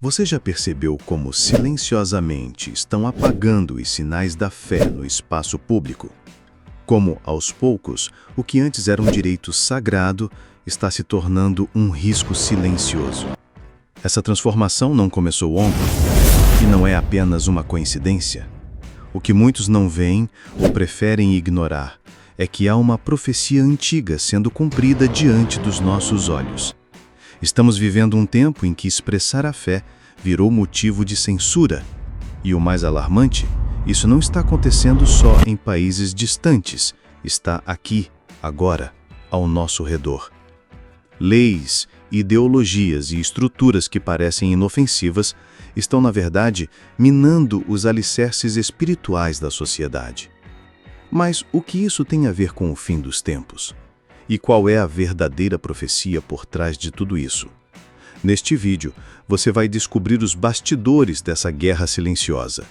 Você já percebeu como silenciosamente estão apagando os sinais da fé no espaço público? Como, aos poucos, o que antes era um direito sagrado está se tornando um risco silencioso. Essa transformação não começou ontem e não é apenas uma coincidência. O que muitos não veem ou preferem ignorar é que há uma profecia antiga sendo cumprida diante dos nossos olhos. Estamos vivendo um tempo em que expressar a fé virou motivo de censura. E o mais alarmante, isso não está acontecendo só em países distantes, está aqui, agora, ao nosso redor. Leis, ideologias e estruturas que parecem inofensivas estão, na verdade, minando os alicerces espirituais da sociedade. Mas o que isso tem a ver com o fim dos tempos? E qual é a verdadeira profecia por trás de tudo isso? Neste vídeo, você vai descobrir os bastidores dessa guerra silenciosa.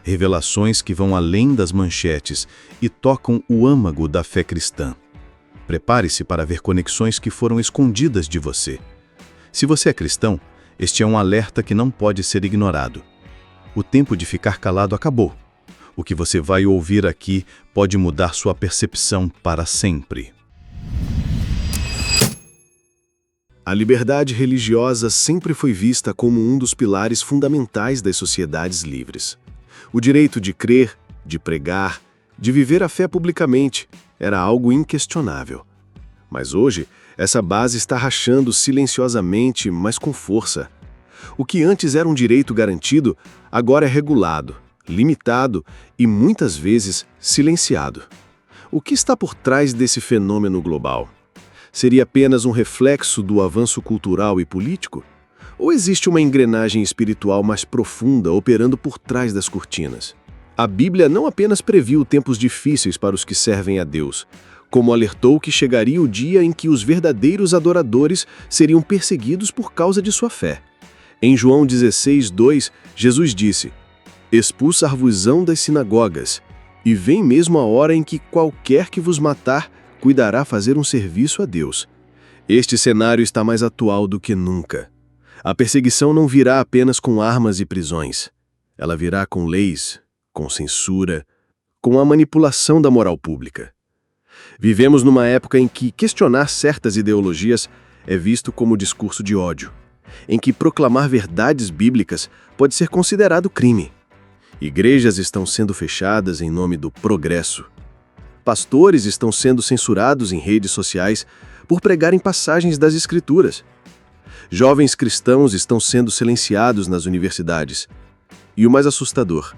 Revelações que vão além das manchetes e tocam o âmago da fé cristã. Prepare-se para ver conexões que foram escondidas de você. Se você é cristão, este é um alerta que não pode ser ignorado. O tempo de ficar calado acabou. O que você vai ouvir aqui pode mudar sua percepção para sempre. A liberdade religiosa sempre foi vista como um dos pilares fundamentais das sociedades livres. O direito de crer, de pregar, de viver a fé publicamente era algo inquestionável. Mas hoje, essa base está rachando silenciosamente, mas com força. O que antes era um direito garantido, agora é regulado, limitado e, muitas vezes, silenciado. O que está por trás desse fenômeno global? Seria apenas um reflexo do avanço cultural e político? Ou existe uma engrenagem espiritual mais profunda operando por trás das cortinas? A Bíblia não apenas previu tempos difíceis para os que servem a Deus, como alertou que chegaria o dia em que os verdadeiros adoradores seriam perseguidos por causa de sua fé. Em João 16:2, Jesus disse: "Expulsar-vos-ão das sinagogas, e vem mesmo a hora em que qualquer que vos matar cuidará fazer um serviço a Deus." Este cenário está mais atual do que nunca. A perseguição não virá apenas com armas e prisões. Ela virá com leis, com censura, com a manipulação da moral pública. Vivemos numa época em que questionar certas ideologias é visto como discurso de ódio, em que proclamar verdades bíblicas pode ser considerado crime. Igrejas estão sendo fechadas em nome do progresso. Pastores estão sendo censurados em redes sociais por pregarem passagens das Escrituras. Jovens cristãos estão sendo silenciados nas universidades. E o mais assustador,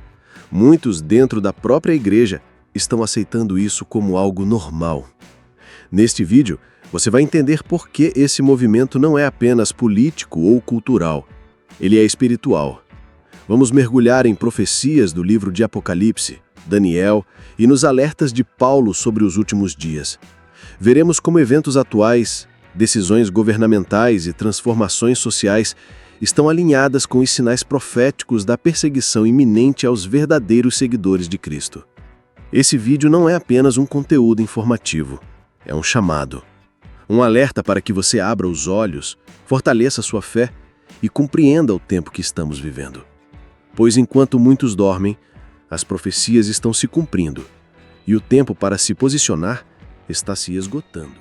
muitos dentro da própria igreja estão aceitando isso como algo normal. Neste vídeo, você vai entender por que esse movimento não é apenas político ou cultural. Ele é espiritual. Vamos mergulhar em profecias do livro de Apocalipse, Daniel e nos alertas de Paulo sobre os últimos dias. Veremos como eventos atuais, decisões governamentais e transformações sociais estão alinhadas com os sinais proféticos da perseguição iminente aos verdadeiros seguidores de Cristo. Esse vídeo não é apenas um conteúdo informativo, é um chamado. Um alerta para que você abra os olhos, fortaleça sua fé e compreenda o tempo que estamos vivendo. Pois enquanto muitos dormem, as profecias estão se cumprindo, e o tempo para se posicionar está se esgotando.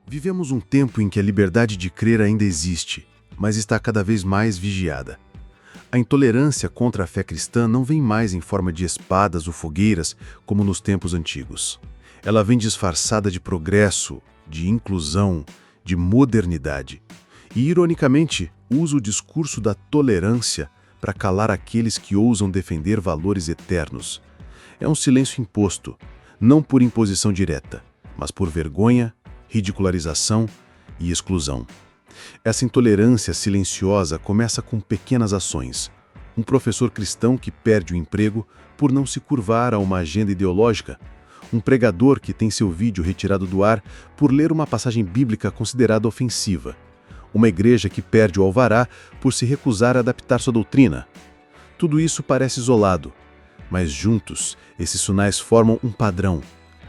Vivemos um tempo em que a liberdade de crer ainda existe, mas está cada vez mais vigiada. A intolerância contra a fé cristã não vem mais em forma de espadas ou fogueiras, como nos tempos antigos. Ela vem disfarçada de progresso, de inclusão, de modernidade. E, ironicamente, usa o discurso da tolerância para calar aqueles que ousam defender valores eternos. É um silêncio imposto, não por imposição direta, mas por vergonha, ridicularização e exclusão. Essa intolerância silenciosa começa com pequenas ações. Um professor cristão que perde o emprego por não se curvar a uma agenda ideológica. Um pregador que tem seu vídeo retirado do ar por ler uma passagem bíblica considerada ofensiva. Uma igreja que perde o alvará por se recusar a adaptar sua doutrina. Tudo isso parece isolado, mas juntos, esses sinais formam um padrão.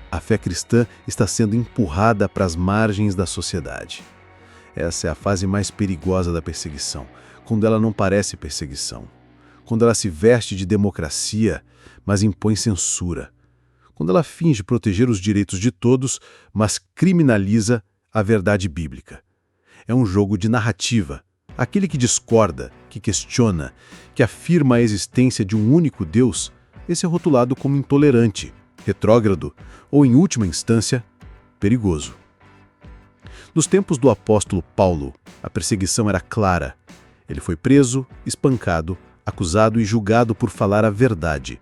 A fé cristã está sendo empurrada para as margens da sociedade. Essa é a fase mais perigosa da perseguição, quando ela não parece perseguição. Quando ela se veste de democracia, mas impõe censura. Quando ela finge proteger os direitos de todos, mas criminaliza a verdade bíblica. É um jogo de narrativa. Aquele que discorda, que questiona, que afirma a existência de um único Deus, esse é rotulado como intolerante, retrógrado ou, em última instância, perigoso. Nos tempos do apóstolo Paulo, a perseguição era clara. Ele foi preso, espancado, acusado e julgado por falar a verdade.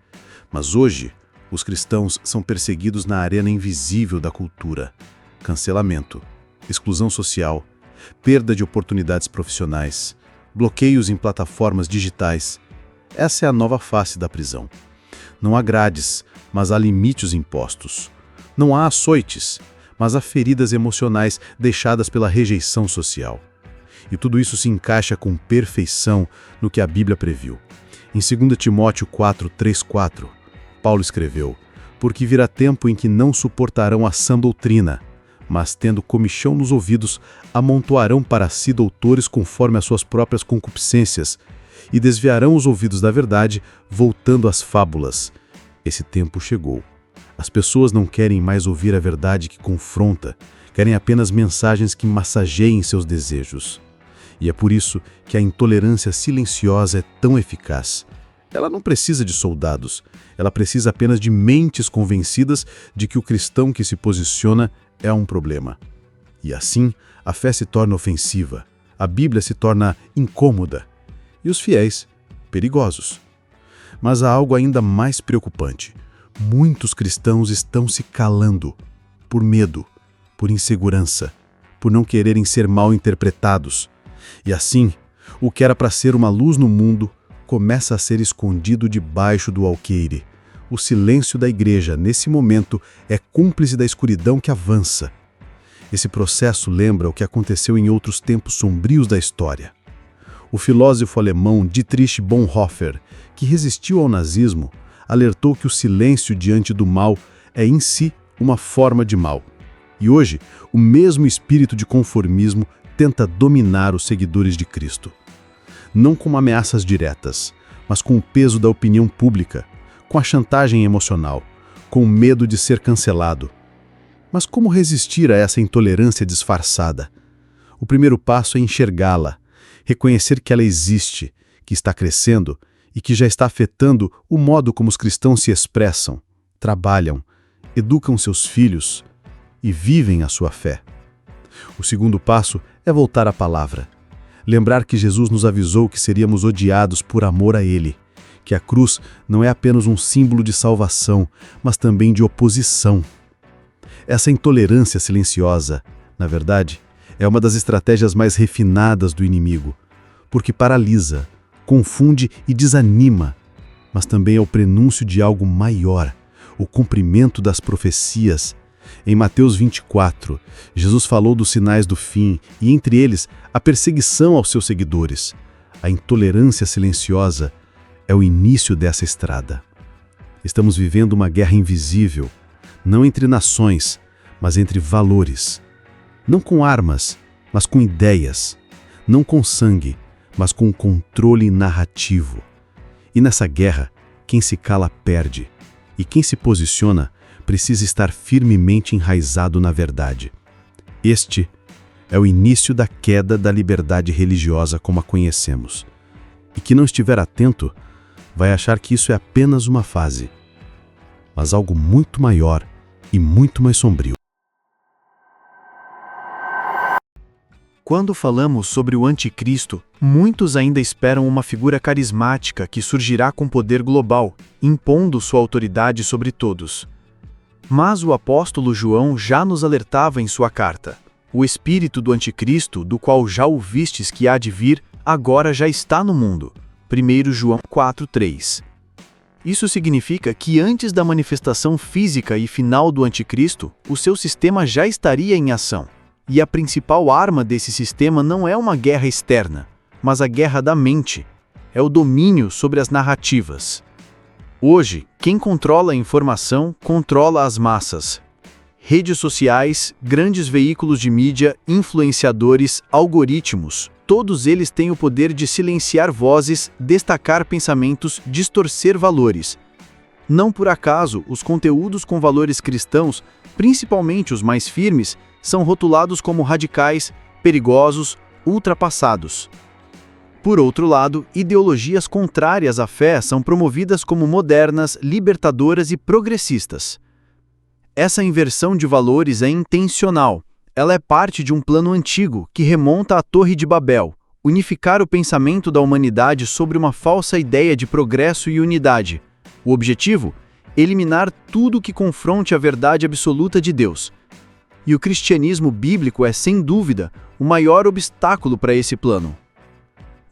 Mas hoje, os cristãos são perseguidos na arena invisível da cultura. Cancelamento, exclusão social, perda de oportunidades profissionais, bloqueios em plataformas digitais. Essa é a nova face da prisão. Não há grades, mas há limites impostos. Não há açoites, mas há feridas emocionais deixadas pela rejeição social. E tudo isso se encaixa com perfeição no que a Bíblia previu. Em 2 Timóteo 4:3-4, Paulo escreveu: "Porque virá tempo em que não suportarão a sã doutrina, mas, tendo comichão nos ouvidos, amontoarão para si doutores conforme as suas próprias concupiscências, e desviarão os ouvidos da verdade, voltando às fábulas." Esse tempo chegou. As pessoas não querem mais ouvir a verdade que confronta, querem apenas mensagens que massageiem seus desejos. E é por isso que a intolerância silenciosa é tão eficaz. Ela não precisa de soldados, ela precisa apenas de mentes convencidas de que o cristão que se posiciona é um problema. E assim, a fé se torna ofensiva, a Bíblia se torna incômoda e os fiéis, perigosos. Mas há algo ainda mais preocupante. Muitos cristãos estão se calando por medo, por insegurança, por não quererem ser mal interpretados. E assim, o que era para ser uma luz no mundo começa a ser escondido debaixo do alqueire. O silêncio da igreja, nesse momento, é cúmplice da escuridão que avança. Esse processo lembra o que aconteceu em outros tempos sombrios da história. O filósofo alemão Dietrich Bonhoeffer, que resistiu ao nazismo, alertou que o silêncio diante do mal é em si uma forma de mal. E hoje, o mesmo espírito de conformismo tenta dominar os seguidores de Cristo. Não com ameaças diretas, mas com o peso da opinião pública, com a chantagem emocional, com o medo de ser cancelado. Mas como resistir a essa intolerância disfarçada? O primeiro passo é enxergá-la, reconhecer que ela existe, que está crescendo e que já está afetando o modo como os cristãos se expressam, trabalham, educam seus filhos e vivem a sua fé. O segundo passo é voltar à palavra. Lembrar que Jesus nos avisou que seríamos odiados por amor a Ele, que a cruz não é apenas um símbolo de salvação, mas também de oposição. Essa intolerância silenciosa, na verdade, é uma das estratégias mais refinadas do inimigo, porque paralisa, confunde e desanima, mas também é o prenúncio de algo maior, o cumprimento das profecias. Em Mateus 24, Jesus falou dos sinais do fim e, entre eles, a perseguição aos seus seguidores. A intolerância silenciosa é o início dessa estrada. Estamos vivendo uma guerra invisível, não entre nações, mas entre valores. Não com armas, mas com ideias. Não com sangue, mas com controle narrativo. E nessa guerra, quem se cala perde, e quem se posiciona precisa estar firmemente enraizado na verdade. Este é o início da queda da liberdade religiosa como a conhecemos. E quem não estiver atento vai achar que isso é apenas uma fase, mas algo muito maior e muito mais sombrio. Quando falamos sobre o anticristo, muitos ainda esperam uma figura carismática que surgirá com poder global, impondo sua autoridade sobre todos. Mas o apóstolo João já nos alertava em sua carta: o espírito do anticristo, do qual já ouvistes que há de vir, agora já está no mundo. 1 João 4:3. Isso significa que antes da manifestação física e final do anticristo, o seu sistema já estaria em ação. E a principal arma desse sistema não é uma guerra externa, mas a guerra da mente. É o domínio sobre as narrativas. Hoje, quem controla a informação, controla as massas. Redes sociais, grandes veículos de mídia, influenciadores, algoritmos, todos eles têm o poder de silenciar vozes, destacar pensamentos, distorcer valores. Não por acaso, os conteúdos com valores cristãos, principalmente os mais firmes, são rotulados como radicais, perigosos, ultrapassados. Por outro lado, ideologias contrárias à fé são promovidas como modernas, libertadoras e progressistas. Essa inversão de valores é intencional. Ela é parte de um plano antigo que remonta à Torre de Babel, unificar o pensamento da humanidade sobre uma falsa ideia de progresso e unidade. O objetivo? Eliminar tudo que confronte a verdade absoluta de Deus. E o cristianismo bíblico é, sem dúvida, o maior obstáculo para esse plano.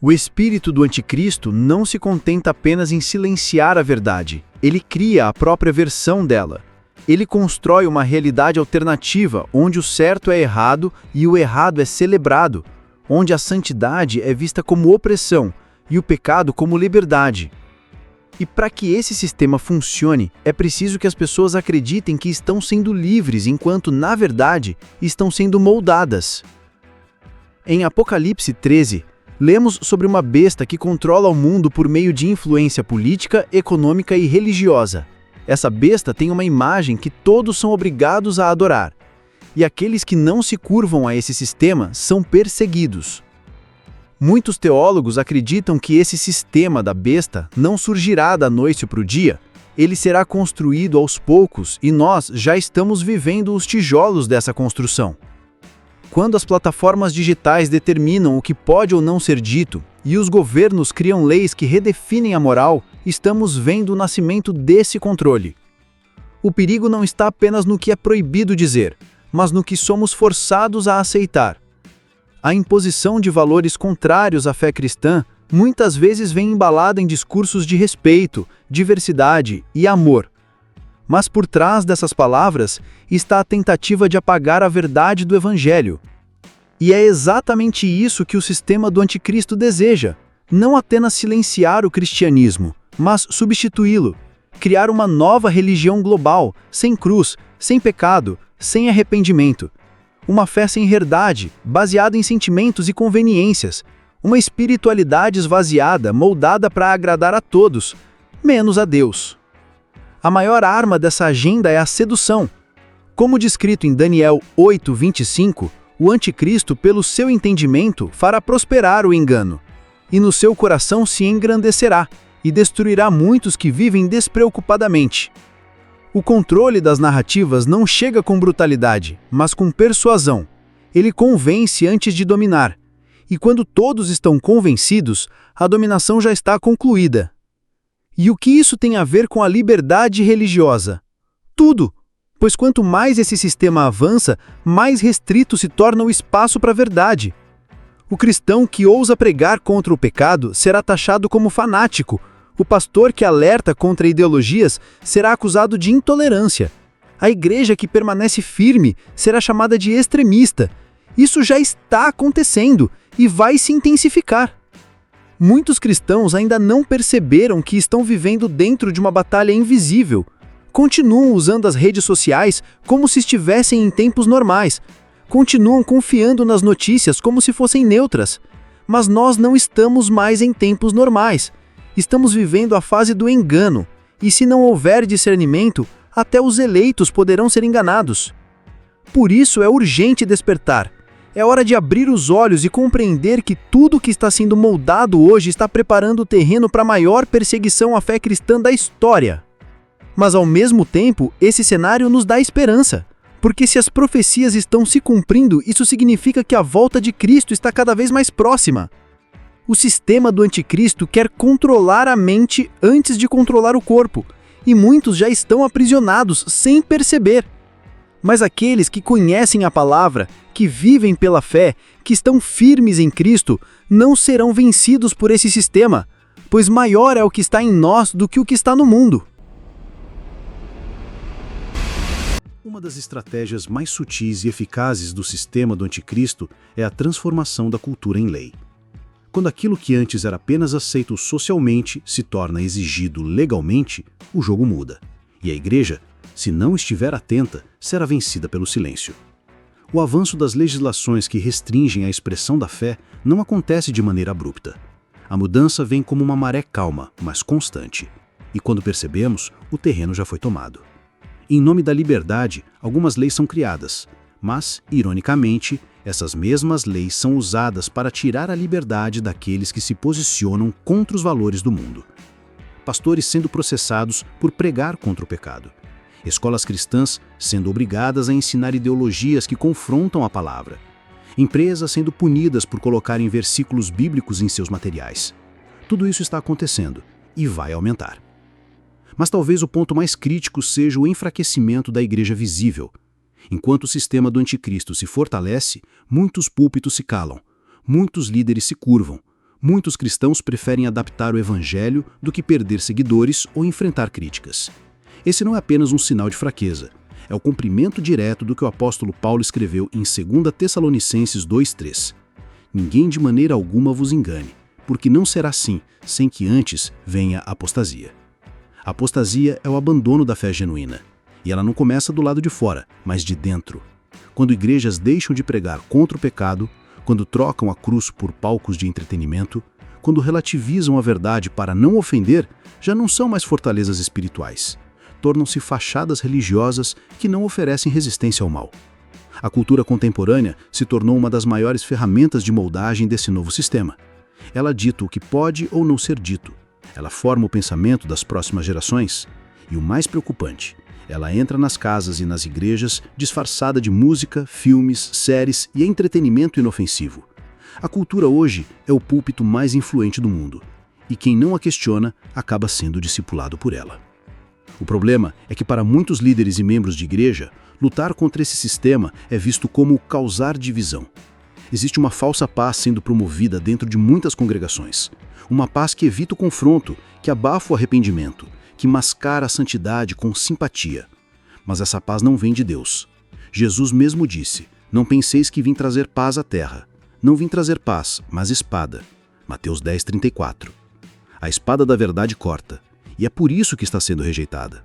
O espírito do anticristo não se contenta apenas em silenciar a verdade, ele cria a própria versão dela. Ele constrói uma realidade alternativa onde o certo é errado e o errado é celebrado, onde a santidade é vista como opressão e o pecado como liberdade. E para que esse sistema funcione, é preciso que as pessoas acreditem que estão sendo livres enquanto, na verdade, estão sendo moldadas. Em Apocalipse 13, lemos sobre uma besta que controla o mundo por meio de influência política, econômica e religiosa. Essa besta tem uma imagem que todos são obrigados a adorar, e aqueles que não se curvam a esse sistema são perseguidos. Muitos teólogos acreditam que esse sistema da besta não surgirá da noite para o dia, ele será construído aos poucos e nós já estamos vivendo os tijolos dessa construção. Quando as plataformas digitais determinam o que pode ou não ser dito, e os governos criam leis que redefinem a moral, estamos vendo o nascimento desse controle. O perigo não está apenas no que é proibido dizer, mas no que somos forçados a aceitar. A imposição de valores contrários à fé cristã muitas vezes vem embalada em discursos de respeito, diversidade e amor. Mas por trás dessas palavras está a tentativa de apagar a verdade do Evangelho. E é exatamente isso que o sistema do anticristo deseja, não apenas silenciar o cristianismo, mas substituí-lo, criar uma nova religião global, sem cruz, sem pecado, sem arrependimento. Uma fé sem verdade, baseada em sentimentos e conveniências, uma espiritualidade esvaziada, moldada para agradar a todos, menos a Deus. A maior arma dessa agenda é a sedução. Como descrito em Daniel 8:25, o anticristo, pelo seu entendimento, fará prosperar o engano, e no seu coração se engrandecerá, e destruirá muitos que vivem despreocupadamente. O controle das narrativas não chega com brutalidade, mas com persuasão. Ele convence antes de dominar, e quando todos estão convencidos, a dominação já está concluída. E o que isso tem a ver com a liberdade religiosa? Tudo! Pois quanto mais esse sistema avança, mais restrito se torna o espaço para a verdade. O cristão que ousa pregar contra o pecado será taxado como fanático. O pastor que alerta contra ideologias será acusado de intolerância. A igreja que permanece firme será chamada de extremista. Isso já está acontecendo e vai se intensificar. Muitos cristãos ainda não perceberam que estão vivendo dentro de uma batalha invisível. Continuam usando as redes sociais como se estivessem em tempos normais. Continuam confiando nas notícias como se fossem neutras. Mas nós não estamos mais em tempos normais. Estamos vivendo a fase do engano, e se não houver discernimento, até os eleitos poderão ser enganados. Por isso é urgente despertar. É hora de abrir os olhos e compreender que tudo que está sendo moldado hoje está preparando o terreno para a maior perseguição à fé cristã da história. Mas ao mesmo tempo, esse cenário nos dá esperança, porque se as profecias estão se cumprindo, isso significa que a volta de Cristo está cada vez mais próxima. O sistema do anticristo quer controlar a mente antes de controlar o corpo, e muitos já estão aprisionados sem perceber. Mas aqueles que conhecem a palavra, que vivem pela fé, que estão firmes em Cristo, não serão vencidos por esse sistema, pois maior é o que está em nós do que o que está no mundo. Uma das estratégias mais sutis e eficazes do sistema do anticristo é a transformação da cultura em lei. Quando aquilo que antes era apenas aceito socialmente se torna exigido legalmente, o jogo muda. E a igreja, se não estiver atenta, será vencida pelo silêncio. O avanço das legislações que restringem a expressão da fé não acontece de maneira abrupta. A mudança vem como uma maré calma, mas constante. E quando percebemos, o terreno já foi tomado. Em nome da liberdade, algumas leis são criadas, mas, ironicamente, essas mesmas leis são usadas para tirar a liberdade daqueles que se posicionam contra os valores do mundo. Pastores sendo processados por pregar contra o pecado. Escolas cristãs sendo obrigadas a ensinar ideologias que confrontam a palavra. Empresas sendo punidas por colocarem versículos bíblicos em seus materiais. Tudo isso está acontecendo e vai aumentar. Mas talvez o ponto mais crítico seja o enfraquecimento da igreja visível. Enquanto o sistema do anticristo se fortalece, muitos púlpitos se calam, muitos líderes se curvam, muitos cristãos preferem adaptar o evangelho do que perder seguidores ou enfrentar críticas. Esse não é apenas um sinal de fraqueza, é o cumprimento direto do que o apóstolo Paulo escreveu em 2 Tessalonicenses 2:3. Ninguém de maneira alguma vos engane, porque não será assim, sem que antes venha a apostasia. A apostasia é o abandono da fé genuína. E ela não começa do lado de fora, mas de dentro. Quando igrejas deixam de pregar contra o pecado, quando trocam a cruz por palcos de entretenimento, quando relativizam a verdade para não ofender, já não são mais fortalezas espirituais. Tornam-se fachadas religiosas que não oferecem resistência ao mal. A cultura contemporânea se tornou uma das maiores ferramentas de moldagem desse novo sistema. Ela dita o que pode ou não ser dito. Ela forma o pensamento das próximas gerações. E o mais preocupante, ela entra nas casas e nas igrejas disfarçada de música, filmes, séries e entretenimento inofensivo. A cultura hoje é o púlpito mais influente do mundo, e quem não a questiona acaba sendo discipulado por ela. O problema é que para muitos líderes e membros de igreja, lutar contra esse sistema é visto como causar divisão. Existe uma falsa paz sendo promovida dentro de muitas congregações. Uma paz que evita o confronto, que abafa o arrependimento, que mascara a santidade com simpatia. Mas essa paz não vem de Deus. Jesus mesmo disse, não penseis que vim trazer paz à terra. Não vim trazer paz, mas espada. Mateus 10:34. A espada da verdade corta, e é por isso que está sendo rejeitada.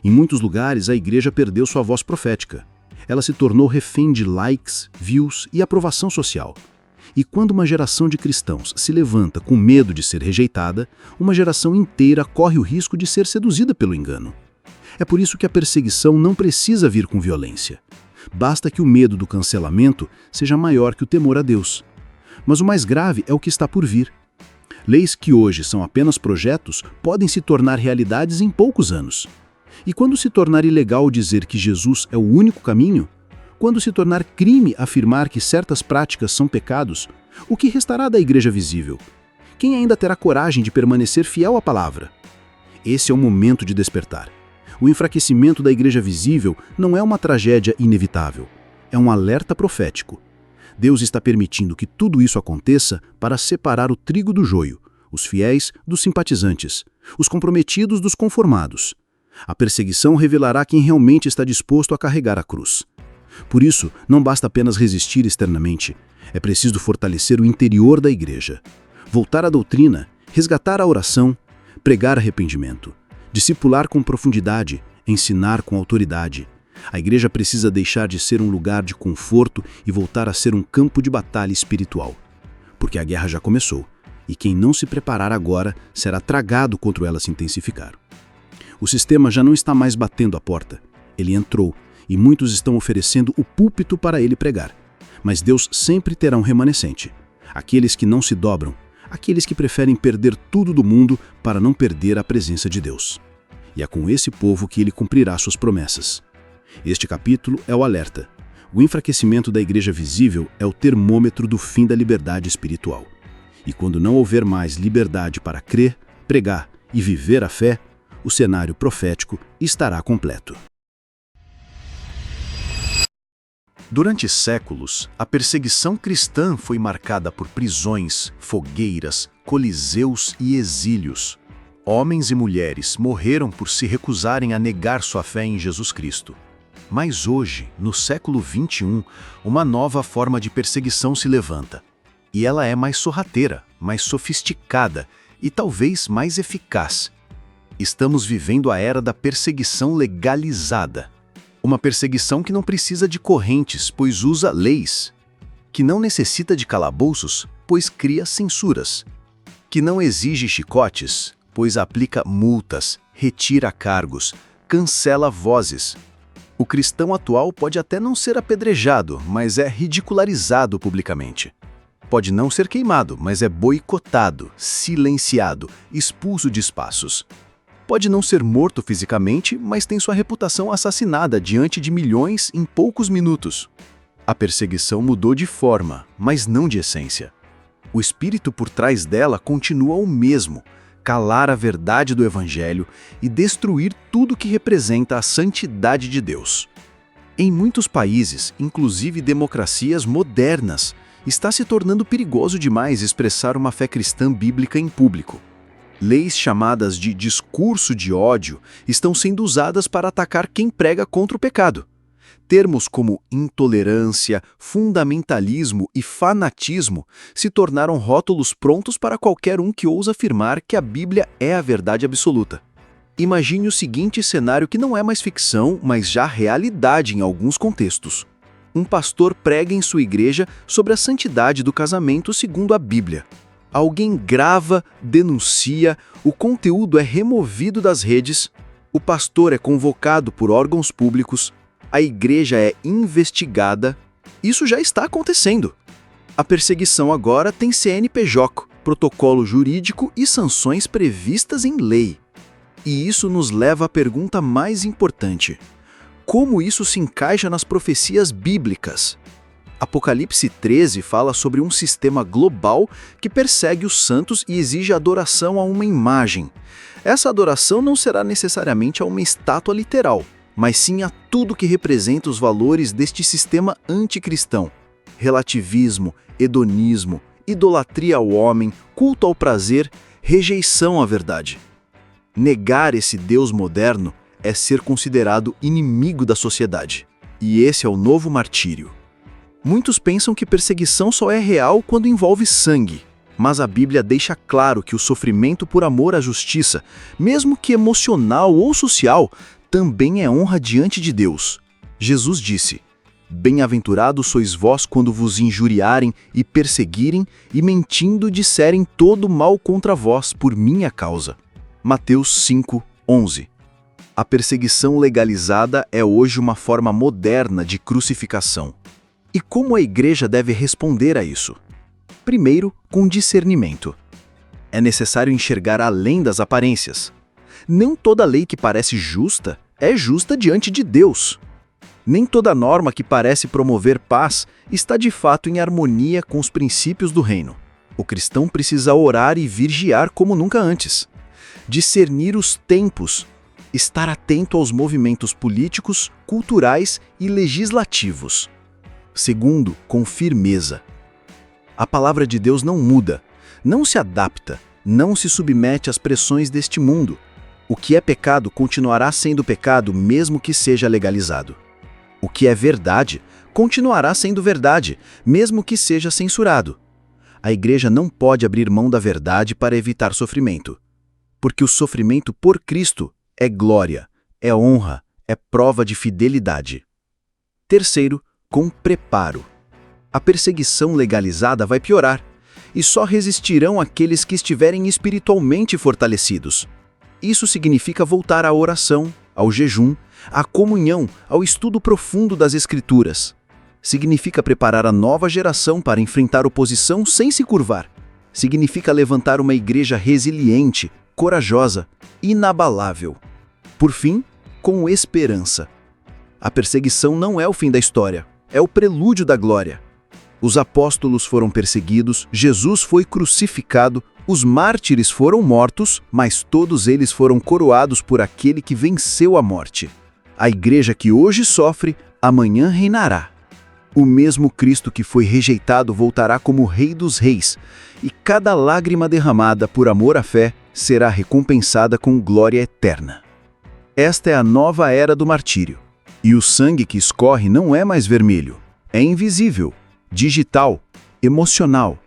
Em muitos lugares, a igreja perdeu sua voz profética. Ela se tornou refém de likes, views e aprovação social. E quando uma geração de cristãos se levanta com medo de ser rejeitada, uma geração inteira corre o risco de ser seduzida pelo engano. É por isso que a perseguição não precisa vir com violência. Basta que o medo do cancelamento seja maior que o temor a Deus. Mas o mais grave é o que está por vir. Leis que hoje são apenas projetos podem se tornar realidades em poucos anos. E quando se tornar ilegal dizer que Jesus é o único caminho, quando se tornar crime afirmar que certas práticas são pecados, o que restará da igreja visível? Quem ainda terá coragem de permanecer fiel à palavra? Esse é o momento de despertar. O enfraquecimento da igreja visível não é uma tragédia inevitável, é um alerta profético. Deus está permitindo que tudo isso aconteça para separar o trigo do joio, os fiéis dos simpatizantes, os comprometidos dos conformados. A perseguição revelará quem realmente está disposto a carregar a cruz. Por isso, não basta apenas resistir externamente, é preciso fortalecer o interior da igreja, voltar à doutrina, resgatar a oração, pregar arrependimento, discipular com profundidade, ensinar com autoridade. A igreja precisa deixar de ser um lugar de conforto e voltar a ser um campo de batalha espiritual. Porque a guerra já começou, e quem não se preparar agora será tragado quando ela se intensificar. O sistema já não está mais batendo a porta, ele entrou, e muitos estão oferecendo o púlpito para ele pregar. Mas Deus sempre terá um remanescente. Aqueles que não se dobram, aqueles que preferem perder tudo do mundo para não perder a presença de Deus. E é com esse povo que ele cumprirá suas promessas. Este capítulo é o alerta. O enfraquecimento da igreja visível é o termômetro do fim da liberdade espiritual. E quando não houver mais liberdade para crer, pregar e viver a fé, o cenário profético estará completo. Durante séculos, a perseguição cristã foi marcada por prisões, fogueiras, coliseus e exílios. Homens e mulheres morreram por se recusarem a negar sua fé em Jesus Cristo. Mas hoje, no século XXI, uma nova forma de perseguição se levanta. E ela é mais sorrateira, mais sofisticada e talvez mais eficaz. Estamos vivendo a era da perseguição legalizada. Uma perseguição que não precisa de correntes, pois usa leis. Que não necessita de calabouços, pois cria censuras. Que não exige chicotes, pois aplica multas, retira cargos, cancela vozes. O cristão atual pode até não ser apedrejado, mas é ridicularizado publicamente. Pode não ser queimado, mas é boicotado, silenciado, expulso de espaços. Pode não ser morto fisicamente, mas tem sua reputação assassinada diante de milhões em poucos minutos. A perseguição mudou de forma, mas não de essência. O espírito por trás dela continua o mesmo: calar a verdade do Evangelho e destruir tudo que representa a santidade de Deus. Em muitos países, inclusive democracias modernas, está se tornando perigoso demais expressar uma fé cristã bíblica em público. Leis chamadas de discurso de ódio estão sendo usadas para atacar quem prega contra o pecado. Termos como intolerância, fundamentalismo e fanatismo se tornaram rótulos prontos para qualquer um que ousa afirmar que a Bíblia é a verdade absoluta. Imagine o seguinte cenário que não é mais ficção, mas já realidade em alguns contextos. Um pastor prega em sua igreja sobre a santidade do casamento segundo a Bíblia. Alguém grava, denuncia, o conteúdo é removido das redes, o pastor é convocado por órgãos públicos, a igreja é investigada. Isso já está acontecendo. A perseguição agora tem CNPJ, protocolo jurídico e sanções previstas em lei. E isso nos leva à pergunta mais importante: como isso se encaixa nas profecias bíblicas? Apocalipse 13 fala sobre um sistema global que persegue os santos e exige adoração a uma imagem. Essa adoração não será necessariamente a uma estátua literal, mas sim a tudo que representa os valores deste sistema anticristão: relativismo, hedonismo, idolatria ao homem, culto ao prazer, rejeição à verdade. Negar esse Deus moderno é ser considerado inimigo da sociedade. E esse é o novo martírio. Muitos pensam que perseguição só é real quando envolve sangue, mas a Bíblia deixa claro que o sofrimento por amor à justiça, mesmo que emocional ou social, também é honra diante de Deus. Jesus disse: "Bem-aventurados sois vós quando vos injuriarem e perseguirem e mentindo disserem todo mal contra vós por minha causa." Mateus 5:11. A perseguição legalizada é hoje uma forma moderna de crucificação. E como a igreja deve responder a isso? Primeiro, com discernimento. É necessário enxergar além das aparências. Nem toda lei que parece justa é justa diante de Deus. Nem toda norma que parece promover paz está de fato em harmonia com os princípios do reino. O cristão precisa orar e vigiar como nunca antes. Discernir os tempos. Estar atento aos movimentos políticos, culturais e legislativos. Segundo, com firmeza. A palavra de Deus não muda, não se adapta, não se submete às pressões deste mundo. O que é pecado continuará sendo pecado mesmo que seja legalizado. O que é verdade continuará sendo verdade, mesmo que seja censurado. A igreja não pode abrir mão da verdade para evitar sofrimento, porque o sofrimento por Cristo é glória, é honra, é prova de fidelidade. Terceiro, com preparo. A perseguição legalizada vai piorar, e só resistirão aqueles que estiverem espiritualmente fortalecidos. Isso significa voltar à oração, ao jejum, à comunhão, ao estudo profundo das Escrituras. Significa preparar a nova geração para enfrentar oposição sem se curvar. Significa levantar uma igreja resiliente, corajosa, inabalável. Por fim, com esperança. A perseguição não é o fim da história, é o prelúdio da glória. Os apóstolos foram perseguidos, Jesus foi crucificado, os mártires foram mortos, mas todos eles foram coroados por aquele que venceu a morte. A igreja que hoje sofre, amanhã reinará. O mesmo Cristo que foi rejeitado voltará como Rei dos Reis, e cada lágrima derramada por amor à fé será recompensada com glória eterna. Esta é a nova era do martírio. E o sangue que escorre não é mais vermelho, é invisível, digital, emocional,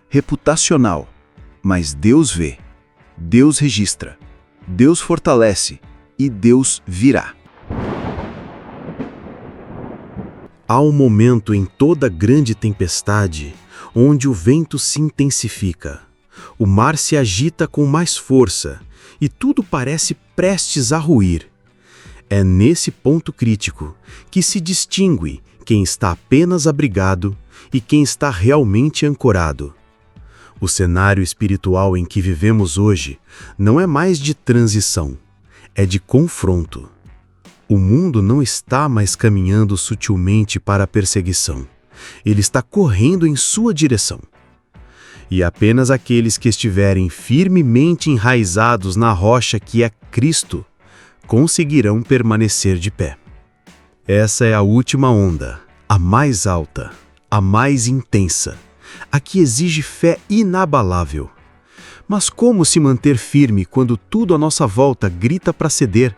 reputacional. Mas Deus vê, Deus registra, Deus fortalece e Deus virá. Há um momento em toda grande tempestade onde o vento se intensifica, o mar se agita com mais força e tudo parece prestes a ruir. É nesse ponto crítico que se distingue quem está apenas abrigado e quem está realmente ancorado. O cenário espiritual em que vivemos hoje não é mais de transição, é de confronto. O mundo não está mais caminhando sutilmente para a perseguição. Ele está correndo em sua direção. E apenas aqueles que estiverem firmemente enraizados na rocha que é Cristo conseguirão permanecer de pé. Essa é a última onda, a mais alta, a mais intensa, a que exige fé inabalável. Mas como se manter firme quando tudo à nossa volta grita para ceder?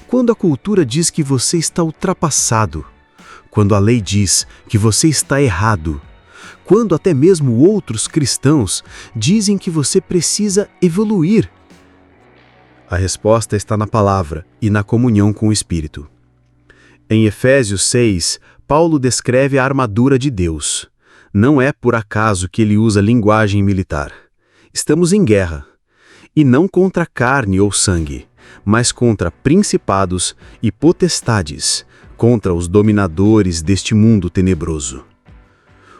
Quando a cultura diz que você está ultrapassado, quando a lei diz que você está errado, quando até mesmo outros cristãos dizem que você precisa evoluir. A resposta está na palavra e na comunhão com o Espírito. Em Efésios 6, Paulo descreve a armadura de Deus. Não é por acaso que ele usa linguagem militar. Estamos em guerra, e não contra carne ou sangue, mas contra principados e potestades, contra os dominadores deste mundo tenebroso.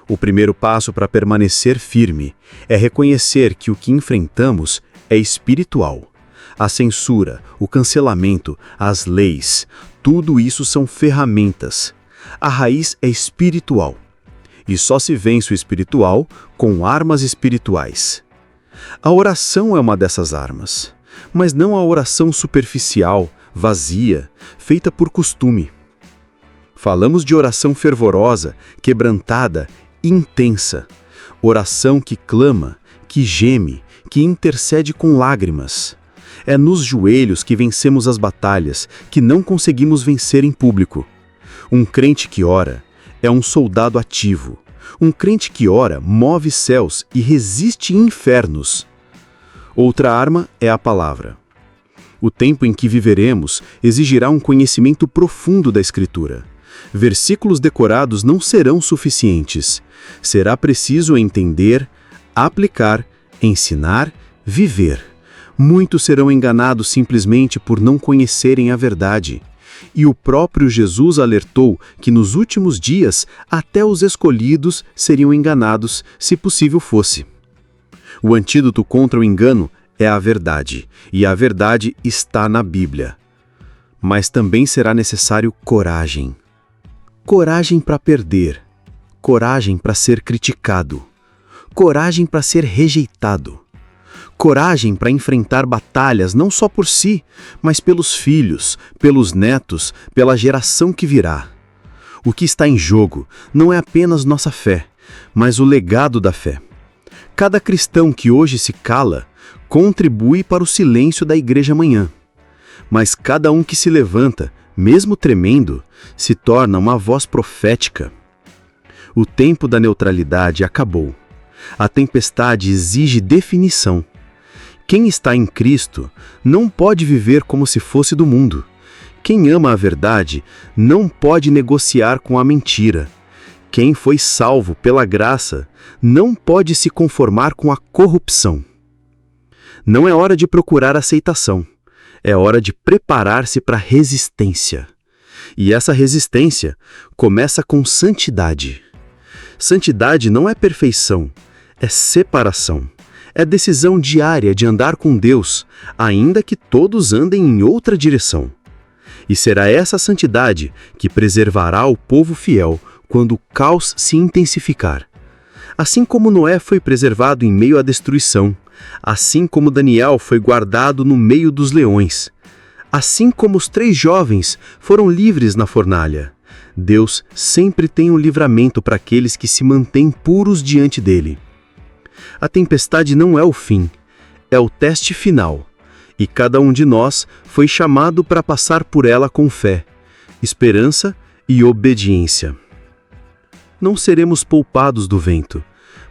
O primeiro passo para permanecer firme é reconhecer que o que enfrentamos é espiritual. A censura, o cancelamento, as leis, tudo isso são ferramentas. A raiz é espiritual. E só se vence o espiritual com armas espirituais. A oração é uma dessas armas, mas não a oração superficial, vazia, feita por costume. Falamos de oração fervorosa, quebrantada, intensa. Oração que clama, que geme, que intercede com lágrimas. É nos joelhos que vencemos as batalhas que não conseguimos vencer em público. Um crente que ora é um soldado ativo. Um crente que ora move céus e resiste infernos. Outra arma é a palavra. O tempo em que viveremos exigirá um conhecimento profundo da Escritura. Versículos decorados não serão suficientes. Será preciso entender, aplicar, ensinar, viver. Muitos serão enganados simplesmente por não conhecerem a verdade. E o próprio Jesus alertou que nos últimos dias até os escolhidos seriam enganados, se possível fosse. O antídoto contra o engano é a verdade, e a verdade está na Bíblia. Mas também será necessário coragem. Coragem para perder, coragem para ser criticado, coragem para ser rejeitado, coragem para enfrentar batalhas não só por si, mas pelos filhos, pelos netos, pela geração que virá. O que está em jogo não é apenas nossa fé, mas o legado da fé. Cada cristão que hoje se cala contribui para o silêncio da igreja amanhã. Mas cada um que se levanta, mesmo tremendo, se torna uma voz profética. O tempo da neutralidade acabou. A tempestade exige definição. Quem está em Cristo não pode viver como se fosse do mundo. Quem ama a verdade não pode negociar com a mentira. Quem foi salvo pela graça não pode se conformar com a corrupção. Não é hora de procurar aceitação. É hora de preparar-se para a resistência. E essa resistência começa com santidade. Santidade não é perfeição, é separação. É decisão diária de andar com Deus, ainda que todos andem em outra direção. E será essa santidade que preservará o povo fiel quando o caos se intensificar. Assim como Noé foi preservado em meio à destruição, assim como Daniel foi guardado no meio dos leões, assim como os 3 jovens foram livres na fornalha, Deus sempre tem um livramento para aqueles que se mantêm puros diante dele. A tempestade não é o fim, é o teste final, e cada um de nós foi chamado para passar por ela com fé, esperança e obediência. Não seremos poupados do vento,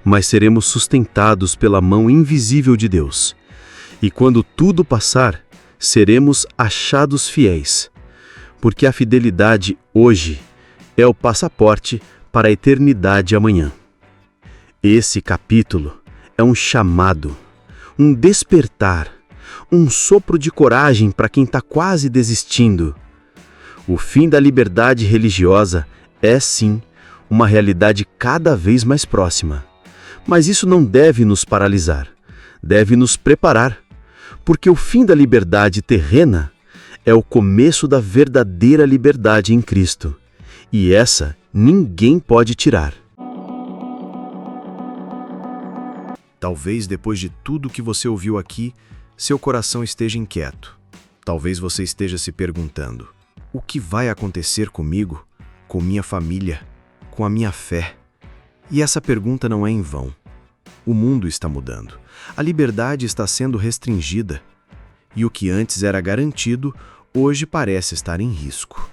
mas seremos sustentados pela mão invisível de Deus. E quando tudo passar, seremos achados fiéis, porque a fidelidade hoje é o passaporte para a eternidade amanhã. Esse capítulo é um chamado, um despertar, um sopro de coragem para quem está quase desistindo. O fim da liberdade religiosa é, sim, uma realidade cada vez mais próxima. Mas isso não deve nos paralisar, deve nos preparar, porque o fim da liberdade terrena é o começo da verdadeira liberdade em Cristo, e essa ninguém pode tirar. Talvez depois de tudo que você ouviu aqui, seu coração esteja inquieto. Talvez você esteja se perguntando: o que vai acontecer comigo, com minha família, com a minha fé? E essa pergunta não é em vão. O mundo está mudando. A liberdade está sendo restringida. E o que antes era garantido, hoje parece estar em risco.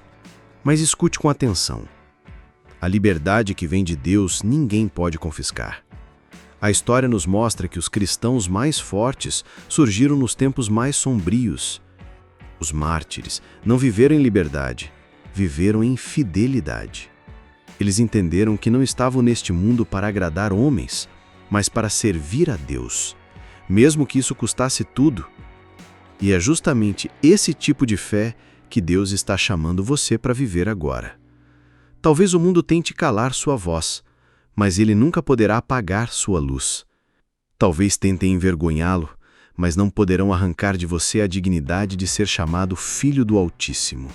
Mas escute com atenção. A liberdade que vem de Deus ninguém pode confiscar. A história nos mostra que os cristãos mais fortes surgiram nos tempos mais sombrios. Os mártires não viveram em liberdade, viveram em fidelidade. Eles entenderam que não estavam neste mundo para agradar homens, mas para servir a Deus, mesmo que isso custasse tudo. E é justamente esse tipo de fé que Deus está chamando você para viver agora. Talvez o mundo tente calar sua voz, mas ele nunca poderá apagar sua luz. Talvez tentem envergonhá-lo, mas não poderão arrancar de você a dignidade de ser chamado Filho do Altíssimo.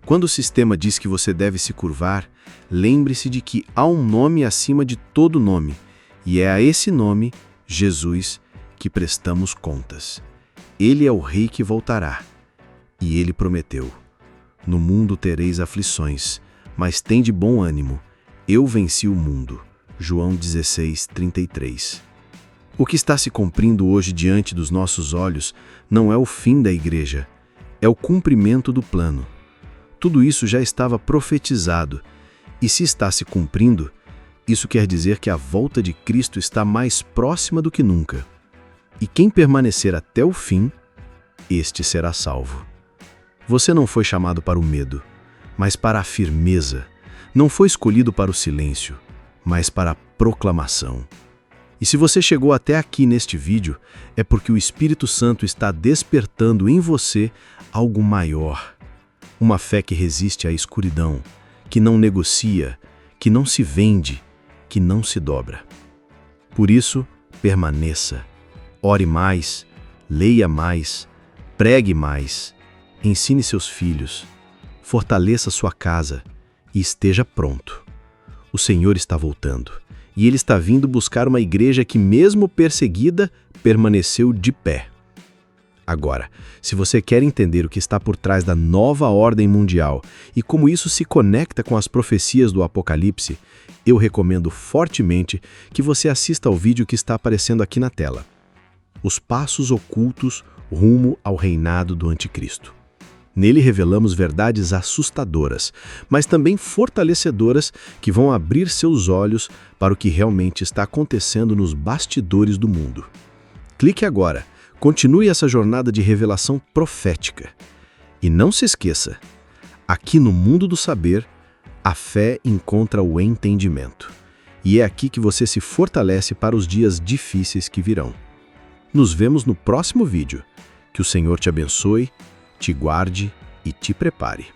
Quando o sistema diz que você deve se curvar, lembre-se de que há um nome acima de todo nome, e é a esse nome, Jesus, que prestamos contas. Ele é o Rei que voltará. E ele prometeu: no mundo tereis aflições, mas tende bom ânimo. Eu venci o mundo. João 16:33. O que está se cumprindo hoje diante dos nossos olhos não é o fim da igreja, é o cumprimento do plano. Tudo isso já estava profetizado, e se está se cumprindo, isso quer dizer que a volta de Cristo está mais próxima do que nunca. E quem permanecer até o fim, este será salvo. Você não foi chamado para o medo, mas para a firmeza. Não foi escolhido para o silêncio, mas para a proclamação. E se você chegou até aqui neste vídeo, é porque o Espírito Santo está despertando em você algo maior. Uma fé que resiste à escuridão, que não negocia, que não se vende, que não se dobra. Por isso, permaneça. Ore mais, leia mais, pregue mais, ensine seus filhos, fortaleça sua casa e esteja pronto. O Senhor está voltando, e Ele está vindo buscar uma igreja que, mesmo perseguida, permaneceu de pé. Agora, se você quer entender o que está por trás da nova ordem mundial e como isso se conecta com as profecias do Apocalipse, eu recomendo fortemente que você assista ao vídeo que está aparecendo aqui na tela. Os passos ocultos rumo ao reinado do Anticristo. Nele revelamos verdades assustadoras, mas também fortalecedoras que vão abrir seus olhos para o que realmente está acontecendo nos bastidores do mundo. Clique agora, continue essa jornada de revelação profética. E não se esqueça, aqui no mundo do saber, a fé encontra o entendimento. E é aqui que você se fortalece para os dias difíceis que virão. Nos vemos no próximo vídeo. Que o Senhor te abençoe, te guarde e te prepare.